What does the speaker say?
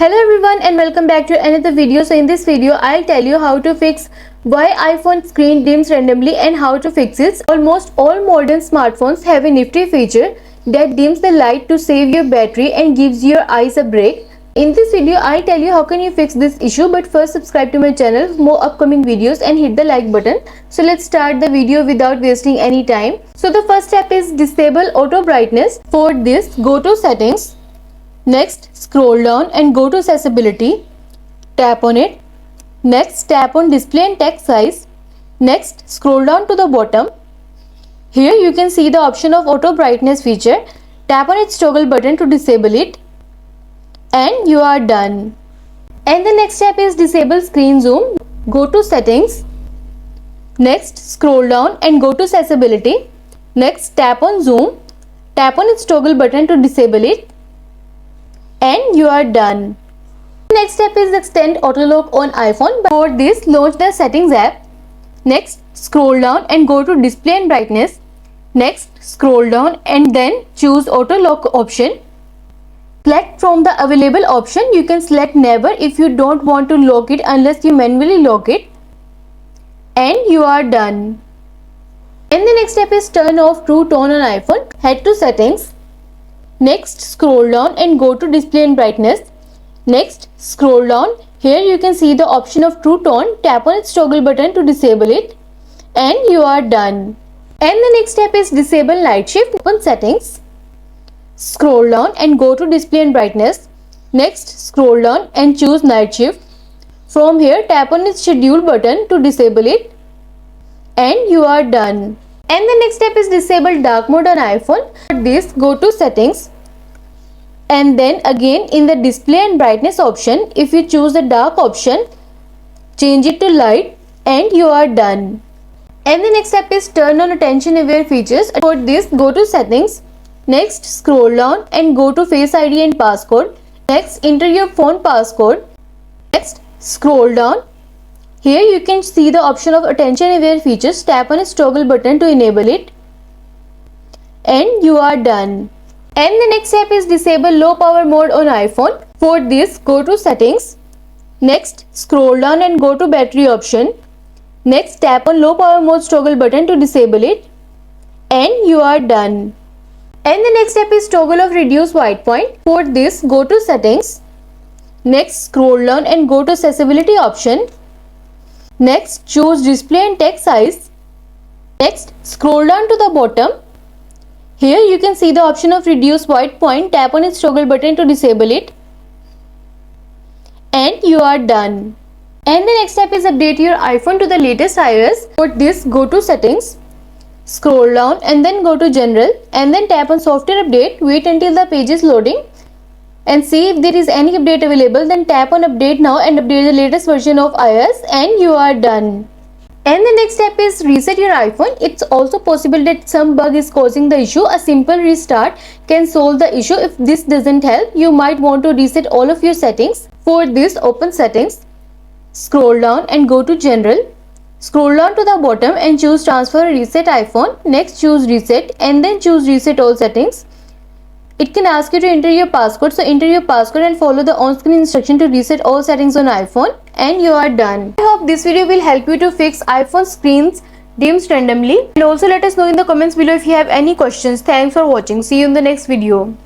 Hello everyone and welcome back to another video. So in this video I'll tell you how to fix why iPhone screen dims randomly and how to fix it. Almost all modern smartphones have a nifty feature that dims the light to save your battery and gives your eyes a break. In this video I'll tell you how can you fix this issue, but first subscribe to my channel for more upcoming videos and hit the like button. So let's start the video without wasting any time. So the first step is disable auto brightness. For this, go to settings. Next, scroll down and go to accessibility. Tap on it. Next, tap on display and text size. Next, scroll down to the bottom. Here you can see the option of auto brightness feature. Tap on its toggle button to disable it. And you are done. And the next step is disable screen zoom. Go to settings. Next, scroll down and go to accessibility. Next, tap on zoom. Tap on its toggle button to disable it. And you are done. Next step is extend auto lock on iPhone. For this, launch the settings app. Next, scroll down and go to display and brightness. Next, scroll down and then choose auto lock option. Select from the available option. You can select never if you don't want to lock it unless you manually lock it. And you are done. And the next step is turn off True Tone on iPhone. Head to settings. Next, scroll down and go to display and brightness. Next, scroll down. Here you can see the option of True Tone. Tap on its toggle button to disable it. And you are done. And the next step is disable night shift. Open settings. Scroll down and go to display and brightness. Next, scroll down and choose night shift. From here, tap on its schedule button to disable it. And you are done. And the next step is disable dark mode on iPhone. For this, go to settings. And then again in the display and brightness option, if you choose the dark option, change it to light and you are done. And the next step is turn on attention aware features. For this, go to settings. Next, scroll down and go to Face ID and passcode. Next, enter your phone passcode. Next, scroll down. Here you can see the option of attention aware features. Tap on its toggle button to enable it. And you are done. And the next step is disable low power mode on iPhone. For this, go to settings. Next, scroll down and go to battery option. Next, tap on low power mode toggle button to disable it. And you are done. And the next step is toggle of reduce white point. For this, go to settings. Next, scroll down and go to accessibility option. Next, choose display and text size. Next, scroll down to the bottom. Here you can see the option of reduce white point. Tap on its toggle button to disable it. And you are done. And the next step is update your iPhone to the latest iOS. For this, go to settings. Scroll down and then go to general and then tap on software update. Wait until the page is loading and see if there is any update available. Then tap on update now and update the latest version of iOS and you are done. And the next step is reset your iPhone. It's also possible that some bug is causing the issue. A simple restart can solve the issue. If this doesn't help, you might want to reset all of your settings. For this, open settings, scroll down and go to general. Scroll down to the bottom and choose transfer reset iPhone. Next, choose reset and then choose reset all settings. It can ask you to enter your passcode, so enter your passcode and follow the on-screen instruction to reset all settings on iPhone and you are done. I hope this video will help you to fix iPhone screens dims randomly, and also let us know in the comments below if you have any questions. Thanks for watching. See you in the next video.